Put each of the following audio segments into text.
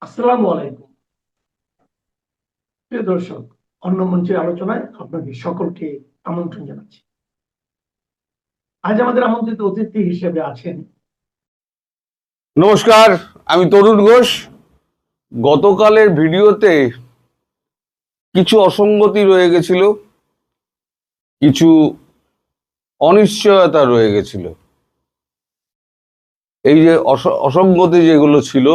আসসালামু আলাইকুম। প্রিয় দর্শক, অন্য মঞ্চের আলোচনায় আপনাকে সকলকে আমন্ত্রণ জানাচ্ছি। আজ আমাদের আমন্ত্রিত অতিথি হিসেবে আছেন। নমস্কার, আমি তরুণ ঘোষ। গতকালের ভিডিওতে কিছু অসঙ্গতি রয়ে গেছিল, কিছু অনিশ্চয়তা রয়ে গেছিল। এই যে অসঙ্গতি যেগুলো ছিল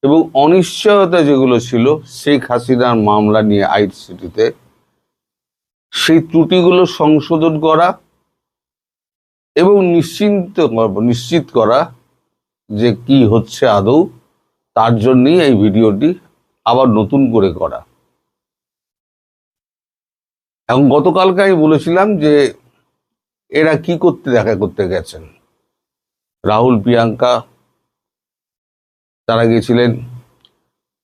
এবং অনিশ্চয়তা যেগুলো ছিল শেখ হাসিনার মামলা নিয়ে আইসিটিতে, সেই ত্রুটিগুলো সংশোধন করা এবং নিশ্চিত করা যে কি হচ্ছে আদৌ, তার জন্যই এই ভিডিওটি আবার নতুন করে করা। এবং গতকালকে আমি বলেছিলাম যে এরা কি করতে দেখা করতে গেছেন। রাহুল প্রিয়াঙ্কা তারা গেছিলেন,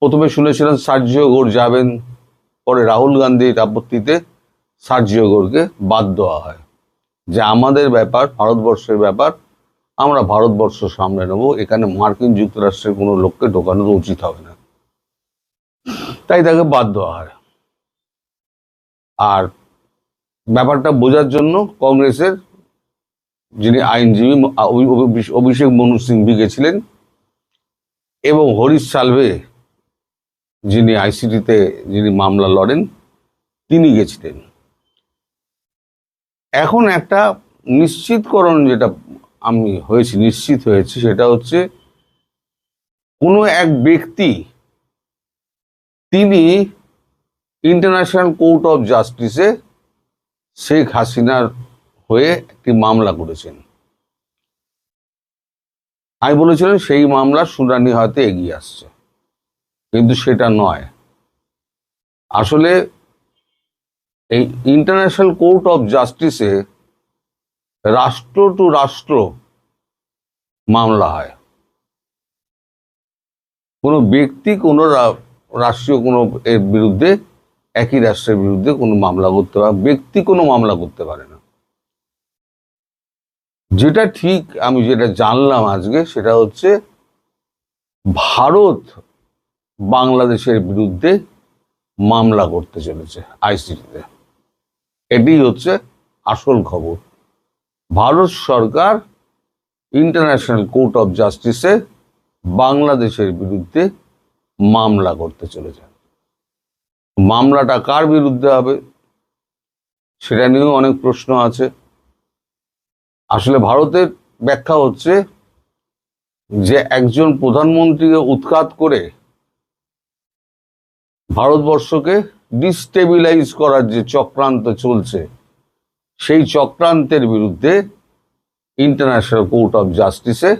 প্রথমে শুনেছিলেন সার্জিও ঘোষ যাবেন, পরে রাহুল গান্ধীর আপত্তিতে সার্জিও ঘোষকে বাদ দেওয়া হয় যে আমাদের ব্যাপার, ভারতবর্ষের ব্যাপার, আমরা ভারতবর্ষ সামনে নেব, এখানে মার্কিন যুক্তরাষ্ট্রের কোনো লোককে ঢোকানো তো উচিত হবে না, তাই তাকে বাদ দেওয়া হয়। আর ব্যাপারটা বোঝার জন্য কংগ্রেসের যিনি আইনজীবী অভিষেক মনু সিংভি গেছিলেন এবং হরিশ সালভে যিনি আইসিটিতে যিনি মামলা লড়েন তিনি গেছিলেন। এখন একটা নিশ্চিতকরণ যেটা আমি নিশ্চিত হয়েছি সেটা হচ্ছে কোনো এক ব্যক্তি তিনি ইন্টারন্যাশনাল কোর্ট অফ জাস্টিসে শেখ হাসিনার হয়ে একটি মামলা করেছেন। আমি বলেছিলাম সেই মামলার শুনানি হয়তো এগিয়ে আসছে, কিন্তু সেটা নয়। আসলে এই ইন্টারন্যাশনাল কোর্ট অফ জাস্টিসে রাষ্ট্র টু রাষ্ট্র মামলা হয়। কোনো ব্যক্তি কোনো রাষ্ট্রীয় কোনো এর বিরুদ্ধে, একই রাষ্ট্রের বিরুদ্ধে কোনো মামলা করতে পারে, ব্যক্তি কোনো মামলা করতে পারে না। যেটা ঠিক আমি যেটা জানলাম আজকে সেটা হচ্ছে ভারত বাংলাদেশের বিরুদ্ধে মামলা করতে চলেছে আইসিটিতে। এটি হচ্ছে আসল খবর। ভারত সরকার ইন্টারন্যাশনাল কোর্ট অফ জাস্টিসে বাংলাদেশের বিরুদ্ধে মামলা করতে চলেছে। মামলাটা কার বিরুদ্ধে হবে সেটা নিয়েও অনেক প্রশ্ন আছে। আসলে ভারতের ব্যাখ্যা হচ্ছে যে একজন প্রধানমন্ত্রীকে উৎখাত করে ভারতবর্ষকে ডিস্টেবিলাইজ করার যে চক্রান্ত চলছে, সেই চক্রান্তের বিরুদ্ধে ইন্টারন্যাশনাল কোর্ট অফ জাস্টিসে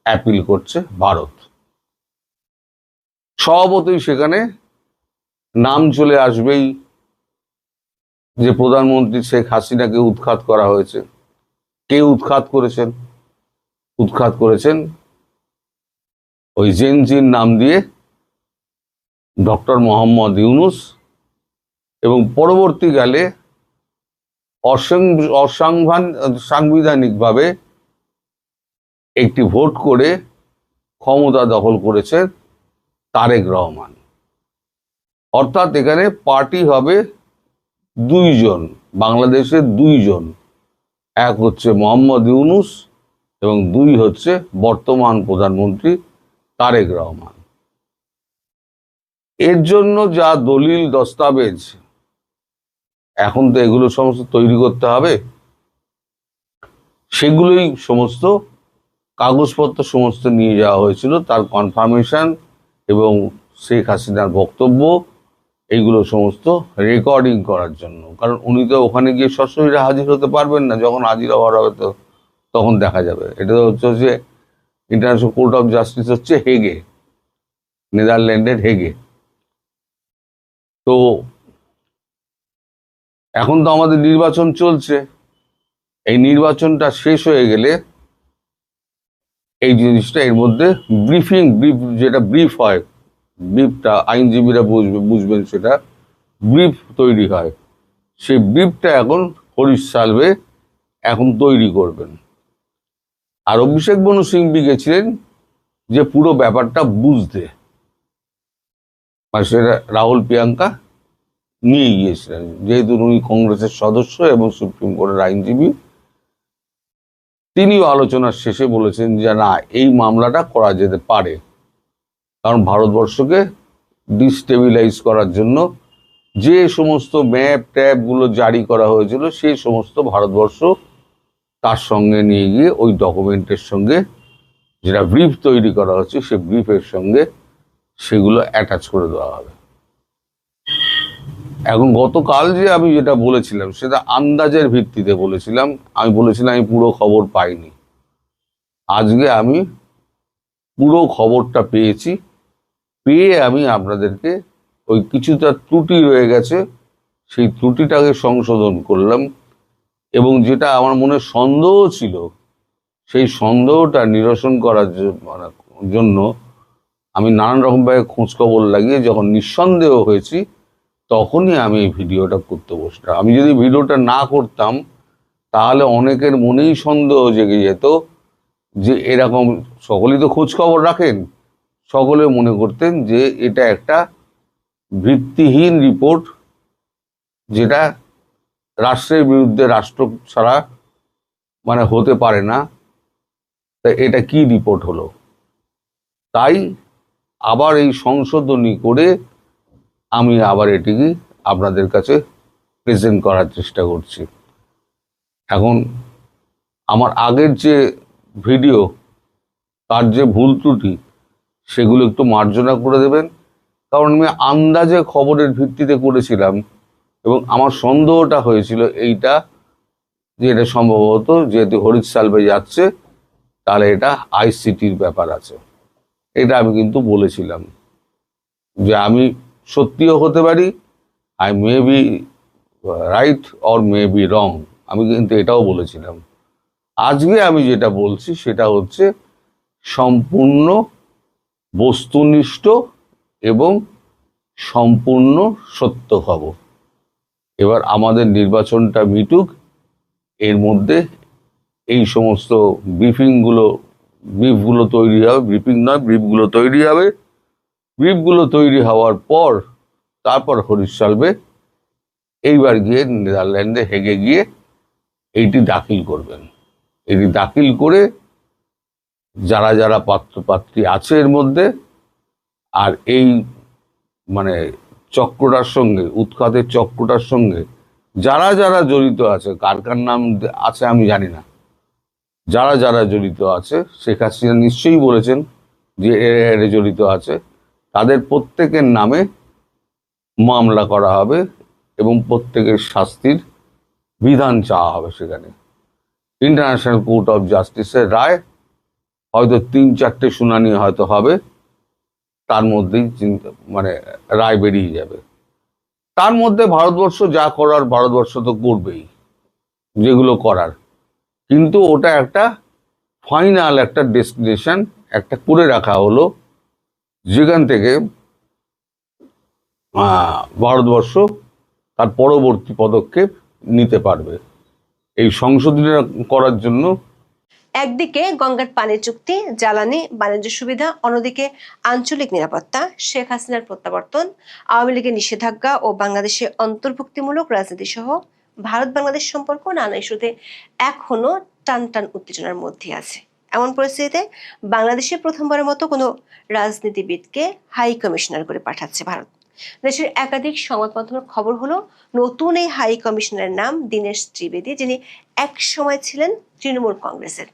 অ্যাপিল করছে ভারত। স্বভাবতই সেখানে নাম চলে আসবেই যে প্রধানমন্ত্রী শেখ হাসিনাকে উৎখাত করা হয়েছে। কে উৎখাত করেছেন? উৎখাত করেছেন ওই জেনজির নাম দিয়ে ডক্টর মোহাম্মদ ইউনুস, এবং পরবর্তীকালে অসাংবিধানিকভাবে একটি ভোট করে ক্ষমতা দখল করেছেন তারেক রহমান। অর্থাৎ এখানে পার্টি হবে দুইজন, বাংলাদেশের দুইজন, এক হচ্ছে মোহাম্মদ ইউনুস এবং দুই হচ্ছে বর্তমান প্রধানমন্ত্রী তারেক রহমান। এর জন্য যা দলিল দস্তাবেজ, এখন তো এগুলো সমস্ত তৈরি করতে হবে, সেগুলোই সমস্ত কাগজপত্র সমস্ত নিয়ে যাওয়া হয়েছিল, তার কনফার্মেশন এবং শেখ হাসিনার বক্তব্য, এইগুলো সমস্ত রেকর্ডিং করার জন্য। কারণ উনি তো ওখানে গিয়ে সশরীরে হাজির হতে পারবেন না, যখন হাজির হওয়ার হবে তো তখন দেখা যাবে। এটা হচ্ছে যে ইন্টারন্যাশনাল কোর্ট অফ জাস্টিস হচ্ছে হেগে, নেদারল্যান্ডের হেগে। তো এখন তো আমাদের নির্বাচন চলছে, এই নির্বাচনটা শেষ হয়ে গেলে এই জিনিসটা এর মধ্যে ব্রিফ যেটা ব্রিফ হয়, ব্রিফটা আইনজীবীরা বুঝবেন, সেটা ব্রিফ তৈরি হয়। সেই ব্রিফটা এখন হরিশ সালভে এখন তৈরি করবেন। আর অভিষেক মনু সিংভি গেছিলেন যে পুরো ব্যাপারটা বুঝতে, মানে সেটা রাহুল প্রিয়াঙ্কা নিয়ে গিয়েছিলেন, যেহেতু উনি কংগ্রেসের সদস্য এবং সুপ্রিম কোর্টের আইনজীবী। তিনিও আলোচনার শেষে বলেছেন যে না, এই মামলাটা করা যেতে পারে, কারণ ভারতবর্ষকে ডিস্টেবিলাইজ করার জন্য যে সমস্ত ম্যাপ ট্যাপগুলো জারি করা হয়েছিল সেই সমস্ত ভারতবর্ষ তার সঙ্গে নিয়ে গিয়ে ওই ডকুমেন্টের সঙ্গে যেটা ব্রিফ তৈরি করা হচ্ছে সেই ব্রিফের সঙ্গে সেগুলো অ্যাটাচ করে দেওয়া হবে। এখন গতকাল যে আমি যেটা বলেছিলাম সেটা আন্দাজের ভিত্তিতে বলেছিলাম, আমি বলেছিলাম আমি পুরো খবর পাইনি। আজকে আমি পুরো খবরটা পেয়েছি, পেয়ে আমি আপনাদেরকে ওই কিছুটা ত্রুটি রয়ে গেছে সেই ত্রুটিটাকে সংশোধন করলাম, এবং যেটা আমার মনে সন্দেহ ছিল সেই সন্দেহটা নিরসন করার জন্য আমি নানান রকমভাবে খোঁজখবর লাগিয়ে যখন নিঃসন্দেহ হয়েছি তখনই আমি এই ভিডিওটা করতে বসলাম। আমি যদি ভিডিওটা না করতাম তাহলে অনেকের মনেই সন্দেহ জেগে যেত যে এরকম, সকলেই তো খোঁজ খবর রাখেন, সকলে মনে করতেন যে এটা একটা ভিত্তিহীন রিপোর্ট, যেটা রাষ্ট্রের বিরুদ্ধে রাষ্ট্র ছাড়া মানে হতে পারে না, তা এটা কি রিপোর্ট হলো। তাই আবার এই সংশোধনী করে আমি আবার এটিকে আপনাদের কাছে প্রেজেন্ট করার চেষ্টা করছি। এখন আমার আগের যে ভিডিও তার যে ভুল ত্রুটি সেগুলো একটু মার্জনা করে দেবেন, কারণ আমি আন্দাজে খবরের ভিত্তিতে করেছিলাম এবং আমার সন্দেহটা হয়েছিল এইটা যে এটা সম্ভবত যেহেতু হরিশ সালভে যাচ্ছে তাহলে এটা আইসিটির ব্যাপার আছে। এটা আমি কিন্তু বলেছিলাম যে আমি সত্যিও হতে পারি, I may be right or may be wrong, আমি কিন্তু এটাও বলেছিলাম। আজকে আমি যেটা বলছি সেটা হচ্ছে সম্পূর্ণ বস্তুনিষ্ঠ এবং সম্পূর্ণ সত্য খবর। এবার আমাদের নির্বাচনটা মিটুক, এর মধ্যে এই সমস্ত ব্রিফগুলো তৈরি হবে, ব্রিফিং নয়, ব্রিফগুলো তৈরি হবে। ব্রিফগুলো তৈরি হওয়ার পর তারপর হরিশ সালভে এইবার গিয়ে নেদারল্যান্ডে হেগে গিয়ে এইটি দাখিল করবেন। এটি দাখিল করে যারা যারা পাত্রপাত্রী আছে এর মধ্যে, আর এই মানে চক্রটার সঙ্গে, উৎখাতের চক্রটার সঙ্গে যারা যারা জড়িত আছে, কার কার নাম আছে আমি জানি না, যারা যারা জড়িত আছে, শেখ হাসিনা নিশ্চয়ই বলেছেন যে এর জড়িত আছে, তাদের প্রত্যেকের নামে মামলা করা হবে এবং প্রত্যেকের শাস্তির বিধান চাওয়া হবে। সেখানে ইন্টারন্যাশনাল কোর্ট অফ জাস্টিসের রায় হয়তো 3-4টে শুনানি হয়তো হবে, তার মধ্যেই মানে রায় বেরিয়ে যাবে। তার মধ্যে ভারতবর্ষ যা করার ভারতবর্ষ তো করবেই, যেগুলো করার, কিন্তু ওটা একটা ফাইনাল একটা ডেস্টিনেশন একটা করে রাখা হলো, যেখান থেকে ভারতবর্ষ তার পরবর্তী পদক্ষেপ নিতে পারবে। এই সংশোধনী করার জন্য একদিকে গঙ্গার পানি চুক্তি, জ্বালানি, বাণিজ্য সুবিধা, অন্যদিকে আঞ্চলিক নিরাপত্তা, শেখ হাসিনার প্রত্যাবর্তন, আওয়ামী লীগের নিষেধাজ্ঞা ও বাংলাদেশে অন্তর্ভুক্তিমূলক রাজনীতি সহ ভারত বাংলাদেশ সম্পর্ক নানা ইস্যুতে এখনো টানটান উত্তেজনার মধ্যে আছে। এমন পরিস্থিতিতে বাংলাদেশে প্রথমবারের মতো কোনো রাজনীতিবিদকে হাই কমিশনার করে পাঠাচ্ছে ভারত। দেশের একাধিক সংবাদ মাধ্যমের খবর হলো নতুন এই হাই কমিশনারের নাম দীনেশ ত্রিবেদী, যিনি এক সময় ছিলেন তৃণমূল কংগ্রেসের,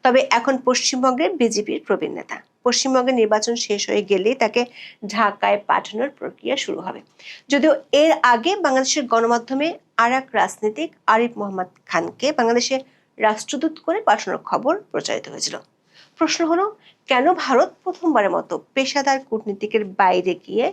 তবে এখন পশ্চিমবঙ্গের বিজেপির প্রবীণ নেতা। পশ্চিমবঙ্গের নির্বাচন শেষ হয়ে গেলেই তাকে ঢাকায় পাঠানোর প্রক্রিয়া শুরু হবে। যদিও এর আগে বাংলাদেশের গণমাধ্যমে আর এক রাজনীতিক আরিফ মোহাম্মদ খানকে বাংলাদেশে রাষ্ট্রদূত করে পাঠানোর খবর প্রচারিত হয়েছিল। প্রশ্ন হলো, কেন ভারত প্রথমবারের মতো পেশাদার কূটনীতিকের বাইরে গিয়ে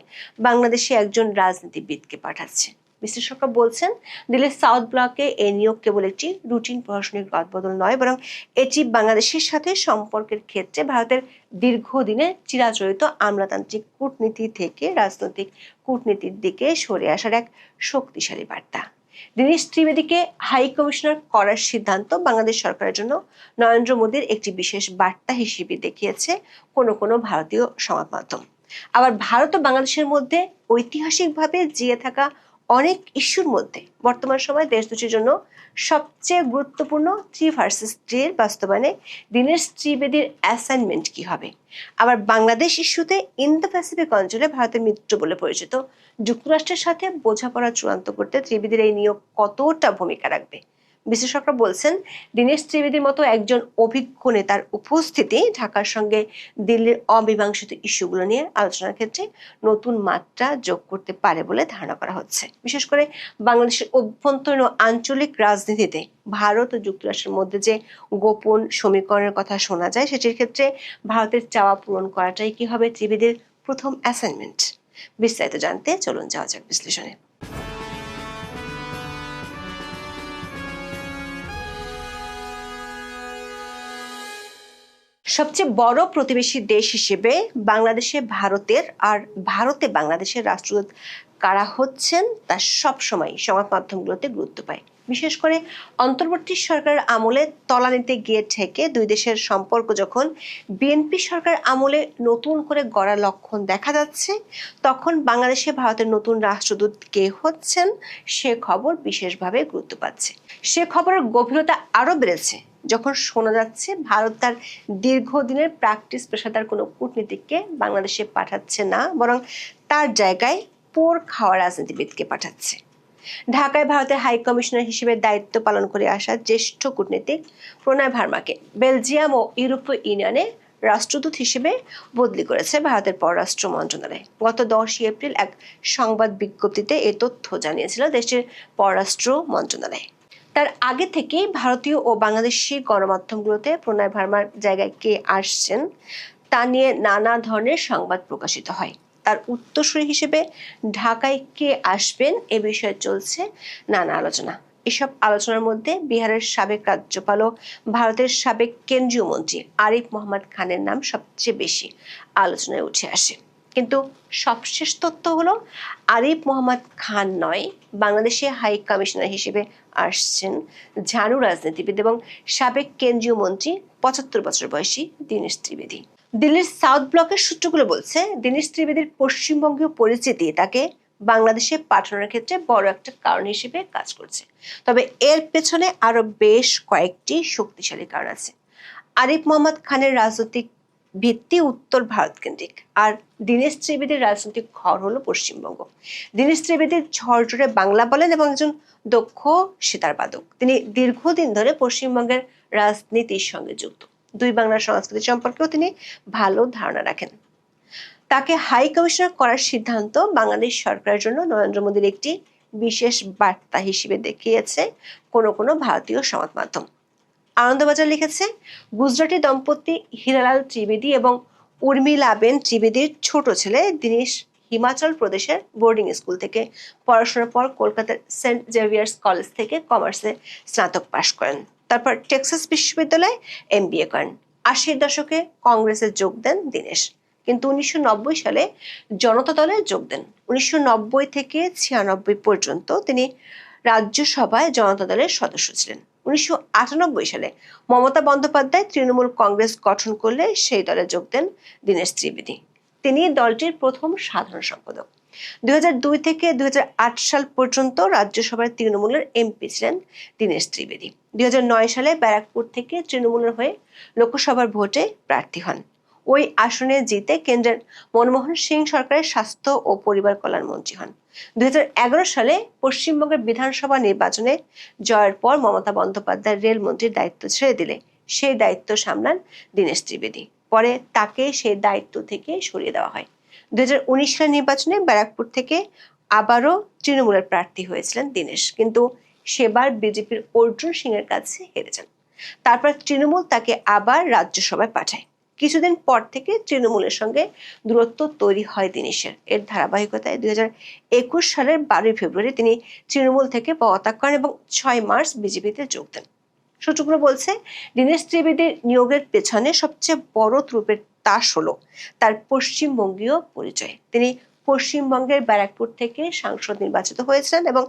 বাংলাদেশে একজন রাজনীতিবিদকে পাঠাচ্ছে? বিশ্লেষকরা বলছেন, দিল্লির সাউথ ব্লকে এই নিয়োগ কেবল একটি রুটিন প্রশাসনিক রদবদল নয়, বরং এটি বাংলাদেশের সাথে সম্পর্কের ক্ষেত্রে ভারতের দীর্ঘদিনের চিরাচরিত আমলাতান্ত্রিক কূটনীতি থেকে রাজনৈতিক কূটনীতির দিকে সরে আসার এক শক্তিশালী বার্তা। দীনেশ ত্রিবেদীকে হাই কমিশনার করার সিদ্ধান্ত বাংলাদেশ সরকারের জন্য নরেন্দ্র মোদীর একটি বিশেষ বার্তা হিসেবে দেখিয়েছে কোনো কোনো ভারতীয় সংবাদ মাধ্যম। আবার ভারত ও বাংলাদেশের মধ্যে ঐতিহাসিকভাবে জিয়ে থাকা অনেক ইস্যুর মধ্যে বর্তমান সময়ে দেশ দুটির জন্য সবচেয়ে গুরুত্বপূর্ণ 3 ভার্সেস 3 বাস্তবায়নে দীনেশ ত্রিবেদীর অ্যাসাইনমেন্ট কি হবে? আবার বাংলাদেশ ইস্যুতে ইন্দো প্যাসিফিক অঞ্চলে ভারতের মিত্র বলে পরিচিত যুক্তরাষ্ট্রের সাথে বোঝাপড়া চূড়ান্ত করতে ত্রিবেদীর এই নিয়োগ কতটা ভূমিকা রাখবে? বিশ্লেষকরা বলছেন, দীনেশ ত্রিবেদীর মতো একজন অভিজ্ঞ নেতার উপস্থিতি ঢাকার সঙ্গে দিল্লির অমীমাংসিত ইস্যুগুলো নিয়ে আলোচনার ক্ষেত্রে নতুন মাত্রা যোগ করতে পারে বলে ধারণা করা হচ্ছে। বিশেষ করে বাংলাদেশের অভ্যন্তরীণ ও আঞ্চলিক রাজনীতিতে ভারত ও যুক্তরাষ্ট্রের মধ্যে যে গোপন সমীকরণের কথা শোনা যায়, সেটির ক্ষেত্রে ভারতের চাওয়া পূরণ করাটাই কি হবে ত্রিবেদীর প্রথম অ্যাসাইনমেন্ট? বিস্তারিত জানতে চলুন যাওয়া যাক বিশ্লেষণে। সবচেয়ে বড় প্রতিবেশী দেশ হিসেবে বাংলাদেশে ভারতের আর ভারতে বাংলাদেশের রাষ্ট্রদূত কারা হচ্ছেন তা সবসময় সংবাদ মাধ্যমগুলোতে গুরুত্ব পায়। বিশেষ করে অন্তর্বর্তী সরকারের আমলে তলানিতে গিয়ে ঠেকে দুই দেশের সম্পর্ক যখন বিএনপি সরকার আমলে নতুন করে গড়ার লক্ষণ দেখা যাচ্ছে, তখন বাংলাদেশে ভারতের নতুন রাষ্ট্রদূত কে হচ্ছেন সে খবর বিশেষভাবে গুরুত্ব পাচ্ছে। সে খবরের গভীরতা আরো বেড়েছে যখন শোনা যাচ্ছে ভারত তার দীর্ঘদিনের প্র্যাকটিস পেশাদার কোনো কূটনীতিককে বাংলাদেশে পাঠাচ্ছে না, বরং তার জায়গায় পোর খাওয়া রাজনীতিবিদকে পাঠাচ্ছে। ঢাকায় ভারতের হাই কমিশনার হিসেবে দায়িত্ব পালন করে আসা জ্যেষ্ঠ কূটনীতিক প্রণয় ভার্মাকে বেলজিয়াম ও ইউরোপীয় ইউনিয়নে রাষ্ট্রদূত হিসেবে বদলি করেছে ভারতের পররাষ্ট্র মন্ত্রণালয়। গত 10 এপ্রিল এক সংবাদ বিজ্ঞপ্তিতে এ তথ্য জানিয়েছিল দেশটির পররাষ্ট্র মন্ত্রণালয়। তার আগে থেকেই ভারতীয় ও বাংলাদেশি গণমাধ্যমগুলোতে প্রণয় ভার্মার জায়গায় কে আসছেন তা নিয়ে নানা ধরনের সংবাদ প্রকাশিত হয়। তার উত্তরসূরি হিসেবে ঢাকায় কে আসবেন এ বিষয়ে চলছে নানা আলোচনা। এসব আলোচনার মধ্যে বিহারের সাবেক রাজ্যপাল ও ভারতের সাবেক কেন্দ্রীয় মন্ত্রী আরিফ মোহাম্মদ খানের নাম সবচেয়ে বেশি আলোচনায় উঠে আসে। কিন্তু সবশেষ তথ্য হলো আরিফ মোহাম্মদ খান নয়, বাংলাদেশে হাই কমিশনার হিসেবে আসছেন ঝানু রাজনীতিবিদ এবং সাবেক কেন্দ্রীয় মন্ত্রী 75 বছর বয়সী দীনেশ ত্রিবেদী। দিল্লির সাউথ ব্লকের সূত্রগুলো বলছে, দীনেশ ত্রিবেদীর পশ্চিমবঙ্গীয় পরিচিতি তাকে বাংলাদেশে পাঠানোর ক্ষেত্রে বড় একটা কারণ হিসেবে কাজ করছে। তবে এর পেছনে আরো বেশ কয়েকটি শক্তিশালী কারণ আছে। আরিফ মোহাম্মদ খানের রাজনৈতিক ভিত্তি উত্তর ভারত কেন্দ্রিক, আর দীনেশ ত্রিবেদীর রাজনৈতিক ঘর হলো পশ্চিমবঙ্গ। দীনেশ ত্রিবেদীর ঝরঝরে বাংলা বলেন এবং একজন দক্ষ সিতার বাদক। তিনি দীর্ঘদিন ধরে পশ্চিমবঙ্গের রাজনীতির সঙ্গে যুক্ত। দুই বাংলার সংস্কৃতি সম্পর্কেও তিনি ভালো ধারণা রাখেন। তাকে হাই কমিশনার করার সিদ্ধান্ত বাংলাদেশ সরকারের জন্য নরেন্দ্র মোদীর একটি বিশেষ বার্তা হিসেবে দেখিয়েছে কোনো ভারতীয় সংবাদ মাধ্যম। আনন্দবাজার লিখেছে, গুজরাটি দম্পতি হীরালাল ত্রিবেদী এবং উর্মিলাবেন ত্রিবেদীর ছোট ছেলে দীনেশ হিমাচল প্রদেশের বোর্ডিং স্কুল থেকে পড়াশোনার পর কলকাতার সেন্ট জেভিয়ার্স কলেজ থেকে কমার্সে স্নাতক পাশ করেন। তারপর টেক্সাস বিশ্ববিদ্যালয়ে MBA করেন। 80-এর দশকে কংগ্রেসে যোগ দেন দীনেশ, কিন্তু 1990 সালে জনতা দলে যোগ দেন। 1990 থেকে 96 পর্যন্ত তিনি রাজ্যসভায় জনতা দলের সদস্য ছিলেন। 1998 সালে মমতা বন্দ্যোপাধ্যায় তৃণমূল কংগ্রেস গঠন করলে সেই দলে যোগ দেন দীনেশ ত্রিবেদী। তিনি দলটির প্রথম সাধারণ সম্পাদক। 2002 থেকে 2008 সাল পর্যন্ত রাজ্যসভার তৃণমূলের MP ছিলেন দীনেশ ত্রিবেদী। 2009 সালে ব্যারাকপুর থেকে তৃণমূলের হয়ে লোকসভার ভোটে প্রার্থী হন। ওই আসনে জিতে কেন্দ্রের মনমোহন সিং সরকারের স্বাস্থ্য ও পরিবার কল্যাণ মন্ত্রী হন। 2011 সালে পশ্চিমবঙ্গের বিধানসভা নির্বাচনে জয়ের পর মমতা বন্দ্যোপাধ্যায় রেলমন্ত্রীর দায়িত্ব ছেড়ে দিলে সেই দায়িত্ব সামলান দীনেশ ত্রিবেদী। পরে তাকে সেই দায়িত্ব থেকে সরিয়ে দেওয়া হয়। 2019 সালের নির্বাচনে ব্যারাকপুর থেকে আবারও তৃণমূলের প্রার্থী হয়েছিলেন দীনেশ, কিন্তু সেবার বিজেপির অর্জুন সিং এর কাছে হেরে যান। তারপর তৃণমূল তাকে আবার রাজ্যসভায় পাঠায়। কিছুদিন পর থেকে তৃণমূলের সঙ্গে দূরত্ব তৈরি হয় দীনেশের। এর ধারাবাহিকতায় 2021 সালের 12 ফেব্রুয়ারি তিনি তৃণমূল থেকে পদত্যাগ করেন এবং 6 মার্চ বিজেপিতে যোগ দেন। সূত্রগুলো বলছে, দীনেশ ত্রিবেদীর নিয়োগের পেছনে সবচেয়ে বড় ত্রুপের তাস হলো তার পশ্চিমবঙ্গীয় পরিচয়। তিনি পশ্চিমবঙ্গের ব্যারাকপুর থেকে সাংসদ নির্বাচিত হয়েছিলেন এবং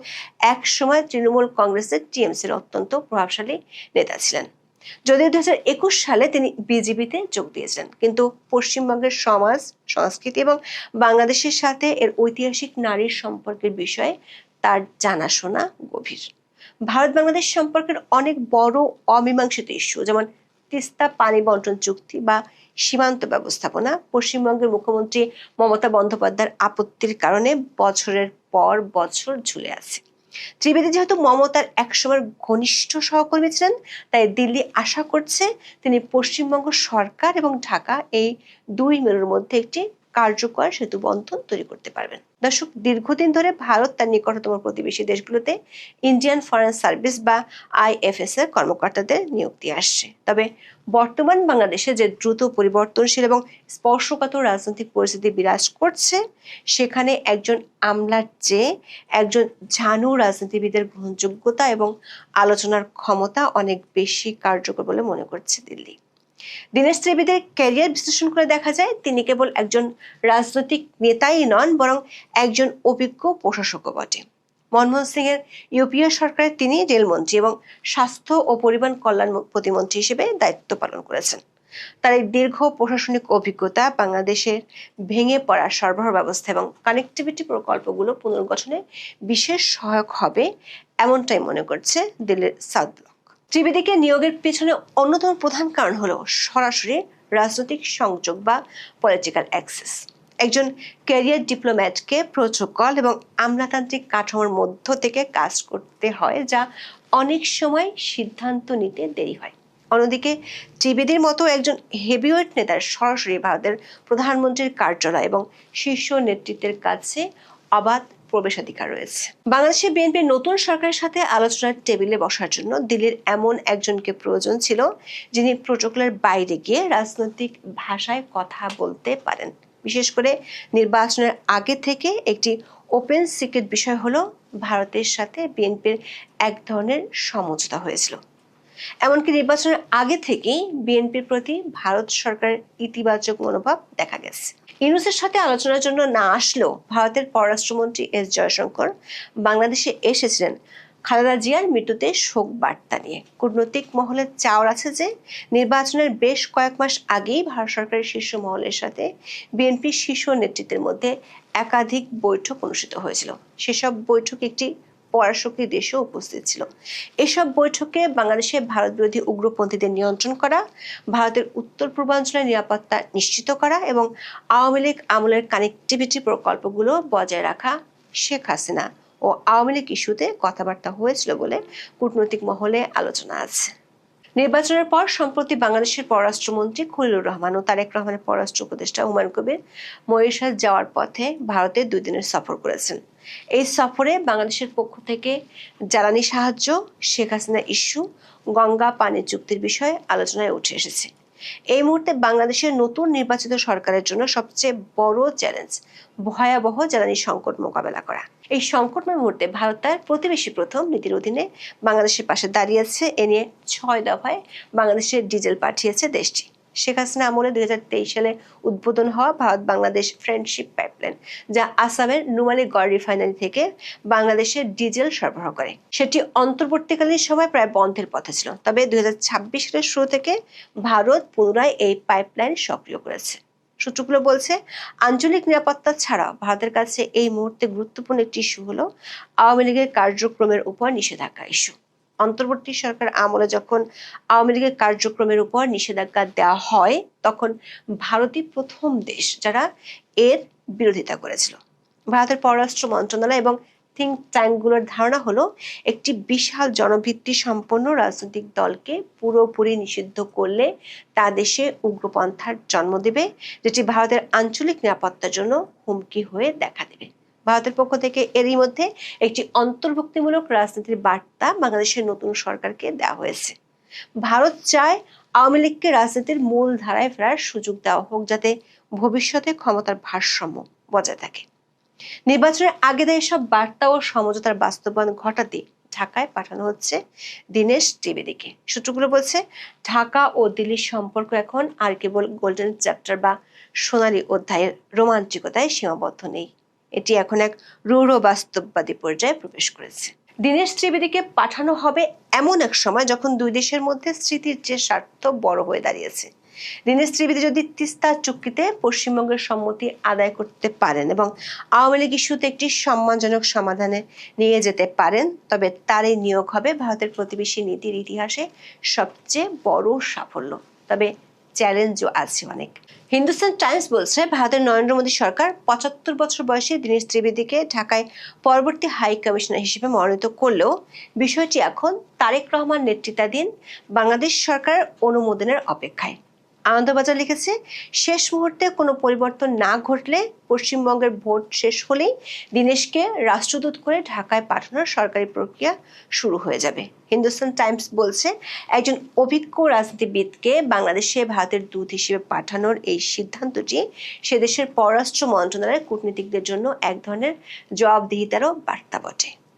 এক সময় তৃণমূল কংগ্রেসের TMC-র অত্যন্ত প্রভাবশালী নেতা ছিলেন। যদিও 2021 সালে তিনি বিজেপিতে যোগ দিয়েছিলেন, কিন্তু পশ্চিমবঙ্গের সমাজ সংস্কৃতি এবং বাংলাদেশের সাথে এর ঐতিহাসিক নারীর সম্পর্কের বিষয়ে তার জানাশোনা গভীর। ভারত বাংলাদেশ সম্পর্কের অনেক বড় অমীমাংসিত ইস্যু, যেমন তিস্তা পানি বন্টন চুক্তি বা সীমান্ত ব্যবস্থাপনা, পশ্চিমবঙ্গের মুখ্যমন্ত্রী মমতা বন্দ্যোপাধ্যায়ের আপত্তির কারণে বছরের পর বছর ঝুলে আছে। ত্রিবেদী যেহেতু মমতার একসময় ঘনিষ্ঠ সহকর্মী ছিলেন, তাই দিল্লি আশা করছে তিনি পশ্চিমবঙ্গ সরকার এবং ঢাকা এই দুই মেরুর মধ্যে একটি কার্যকর সেতু বন্ধন তৈরি করতে পারবেন। দর্শক, দীর্ঘদিন ধরে ভারত তার নিকটতম প্রতিবেশী দেশগুলোতে ইন্ডিয়ান ফরেন সার্ভিস বা IFS এর কর্মকর্তাদের নিয়োগ দিয়ে আসছে। তবে বর্তমান বাংলাদেশে যে দ্রুত পরিবর্তনশীল এবং স্পর্শকাতর রাজনৈতিক পরিস্থিতি বিরাজ করছে, সেখানে একজন আমলার চেয়ে একজন ঝানু রাজনীতিবিদের গ্রহণযোগ্যতা এবং আলোচনার ক্ষমতা অনেক বেশি কার্যকর বলে মনে করছে দিল্লি। দীনেশ ত্রিবেদীর ক্যারিয়ার বিশ্লেষণ করে দেখা যায়, তিনি কেবল একজন রাজনৈতিক নেতাই নন, বরং একজন অভিজ্ঞ প্রশাসকও বটে। মনমোহন সিং এর ইউপিএ সরকারে তিনি রেলমন্ত্রী এবং স্বাস্থ্য ও পরিবহন কল্যাণ প্রতিমন্ত্রী হিসেবে দায়িত্ব পালন করেছেন। তার এই দীর্ঘ প্রশাসনিক অভিজ্ঞতা বাংলাদেশের ভেঙে পড়া সরবরাহ ব্যবস্থা এবং কানেক্টিভিটি প্রকল্পগুলো পুনর্গঠনে বিশেষ সহায়ক হবে, এমনটাই মনে করছে দিল্লির সাউথ ব্লক। ত্রিবেদীকে নিয়োগের পেছনে অন্যতম প্রধান কারণ হলো সরাসরি রাজনৈতিক সংযোগ বা পলিটিক্যাল অ্যাক্সেস। একজন ক্যারিয়ার ডিপ্লোম্যাটকে প্রোটোকল এবং আমলাতান্ত্রিক কাঠামোর মধ্য থেকে কাজ করতে হয়, যা অনেক সময় সিদ্ধান্ত নিতে দেরি হয়। অন্যদিকে ত্রিবেদীর মতো একজন হেভিওয়েট নেতার সরাসরি ভারতের প্রধানমন্ত্রীর কার্যালয় এবং শীর্ষ নেতৃত্বের কাছে অবাধ প্রবেশাধিকার রয়েছে। বাংলাদেশের বিএনপির নতুন সরকারের সাথে আলোচনার টেবিলে বসার জন্য দিল্লির এমন একজনকে প্রয়োজন ছিল, যিনি প্রোটোকলের বাইরে গিয়ে রাজনৈতিক ভাষায় কথা বলতে পারেন। বিশেষ করে নির্বাচনের আগে থেকে একটি ওপেন সিক্রেট বিষয় হলো ভারতের সাথে বিএনপির এক ধরনের সমঝোতা হয়েছিল। এমনকি নির্বাচনের আগে থেকেই বিএনপির প্রতি ভারত সরকারের ইতিবাচক মনোভাব দেখা গেছে। ইউনূসের সাথে আলোচনার জন্য না আসলেও ভারতের পররাষ্ট্রমন্ত্রী এস জয়শঙ্কর বাংলাদেশে এসেছিলেন খালেদা জিয়ার মৃত্যুতে শোক বার্তা নিয়ে। কূটনৈতিক মহলের চাওয়ার আছে যে নির্বাচনের বেশ কয়েক মাস আগেই ভারত সরকারের শীর্ষ মহলের সাথে বিএনপির শীর্ষ নেতৃত্বের মধ্যে একাধিক বৈঠক অনুষ্ঠিত হয়েছিল। সেসব বৈঠকে একটি পরাশক্তি দেশও উপস্থিত ছিল। এসব বৈঠকে বাংলাদেশে ভারত বিরোধী উগ্রপন্থীদের নিয়ন্ত্রণ করা, ভারতের উত্তর পূর্বাঞ্চলের নিরাপত্তা নিশ্চিত করা এবং আওয়ামী লীগ আমলের কানেক্টিভিটি প্রকল্পগুলো বজায় রাখা, শেখ হাসিনা ও আওয়ামী লীগ ইস্যুতে কথাবার্তা হয়েছিল বলে কূটনৈতিক মহলে আলোচনা আছে। নির্বাচনের পর সম্প্রতি বাংলাদেশের পররাষ্ট্রমন্ত্রী খলিলুর রহমান ও তারেক রহমানের পররাষ্ট্র উপদেষ্টা হুমায়ুন কবির মরিশাস যাওয়ার পথে ভারতে 2 দিনের সফর করেছেন। এই সফরে বাংলাদেশের পক্ষ থেকে জ্বালানি সাহায্য, শেখ হাসিনা ইস্যু, গঙ্গা পানি চুক্তির বিষয়ে আলোচনায় উঠে এসেছে। এই মুহূর্তে বাংলাদেশের নতুন নির্বাচিত সরকারের জন্য সবচেয়ে বড় চ্যালেঞ্জ ভয়াবহ জ্বালানি সংকট মোকাবেলা করা। এই সংকটময় মুহূর্তে ভারত তার প্রতিবেশী প্রথম নীতির অধীনে বাংলাদেশের পাশে দাঁড়িয়েছে। এ নিয়ে 6 দফায় বাংলাদেশের ডিজেল পাঠিয়েছে দেশটি। শেখ হাসিনা আমলে 2023 সালে উদ্বোধন হওয়া ভারত বাংলাদেশ ফ্রেন্ডশিপ পাইপলাইন, যা আসামের নুমালীগড় রিফাইনারি থেকে বাংলাদেশের ডিজেল সরবরাহ করে, সেটি অন্তর্বর্তীকালীন সময় প্রায় বন্ধের পথে ছিল। তবে 2026 সালের শুরু থেকে ভারত পুনরায় এই পাইপলাইন সক্রিয় করেছে। সূত্রগুলো বলছে, আঞ্চলিক নিরাপত্তা ছাড়াও ভারতের কাছে এই মুহূর্তে গুরুত্বপূর্ণ একটি ইস্যু হলো আওয়ামী লীগের কার্যক্রমের উপর নিষেধাজ্ঞা ইস্যু। অন্তর্বর্তী সরকার আমলে যখন আওয়ামী লীগের কার্যক্রমের উপর নিষেধাজ্ঞা দেওয়া হয়, তখন ভারতই প্রথম দেশ যারা এর বিরোধিতা করেছিল। ভারতের পররাষ্ট্র মন্ত্রণালয় এবং থিঙ্ক ট্যাঙ্কগুলোর ধারণা হলো, একটি বিশাল জনভিত্তি সম্পন্ন রাজনৈতিক দলকে পুরোপুরি নিষিদ্ধ করলে তা দেশে উগ্রপন্থার জন্ম দেবে, যেটি ভারতের আঞ্চলিক নিরাপত্তার জন্য হুমকি হয়ে দেখা দেবে। ভারতের পক্ষ থেকে এরই মধ্যে একটি অন্তর্ভুক্তিমূলক রাজনীতির বার্তা বাংলাদেশের নতুন সরকারকে দেওয়া হয়েছে। ভারত চায় আওয়ামী লীগকে রাজনীতির মূল ধারায় ফেরার সুযোগ দেওয়া হোক, যাতে ভবিষ্যতে ক্ষমতার ভারসাম্য বজায় থাকে। নির্বাচনের আগে দেয় এসব বার্তা ও সমঝোতার বাস্তবায়ন ঘটাতে ঢাকায় পাঠানো হচ্ছে দীনেশ ত্রিবেদীকে। সূত্রগুলো বলছে, ঢাকা ও দিল্লির সম্পর্ক এখন আর কেবল গোল্ডেন চ্যাপ্টার বা সোনালী অধ্যায়ের রোমান্টিকতায় সীমাবদ্ধ নেই। এটি এখন এক রূঢ় বাস্তববাদী পর্যায়ে প্রবেশ করেছে। দীনেশ ত্রিবেদীকে পাঠানো হবে এমন এক সময় যখন দুই দেশের মধ্যে স্মৃতির যে স্বার্থ বড় হয়ে দাঁড়িয়েছে। দীনেশ ত্রিবেদী যদি তিস্তা চুক্তিতে পশ্চিমবঙ্গের সম্মতি আদায় করতে পারেন এবং আওয়ামী লীগ ইস্যুতে একটি সম্মানজনক সমাধানে নিয়ে যেতে পারেন, তবে তার এই নিয়োগ হবে ভারতের প্রতিবেশী নীতির ইতিহাসে সবচেয়ে বড় সাফল্য। তবে চ্যালেঞ্জও আছে অনেক। হিন্দুস্তান টাইমস বলছে, ভারতের নরেন্দ্র মোদী সরকার ৭৫ বছর বয়সী দীনেশ ত্রিবেদীকে ঢাকায় পরবর্তী হাই কমিশনার হিসেবে মনোনীত করলেও বিষয়টি এখন তারেক রহমান নেতৃত্বাধীন বাংলাদেশ সরকার অনুমোদনের অপেক্ষায়। আনন্দবাজার লিখেছে, শেষ মুহূর্তে কোনো পরিবর্তন না ঘটলে পশ্চিমবঙ্গের ভোট শেষ হলেই দীনেশকে রাষ্ট্রদূত করে ঢাকায় পাঠানোর সরকারি প্রক্রিয়া শুরু হয়ে যাবে। হিন্দুস্তান টাইমস বলছে, একজন অভিজ্ঞ রাজনীতিবিদকে বাংলাদেশে ভারতের দূত হিসেবে পাঠানোর এই সিদ্ধান্তটি সে দেশের পররাষ্ট্র মন্ত্রণালয়ের কূটনীতিকদের জন্য এক ধরনের জবাবদিহিতারও বার্তা বটে।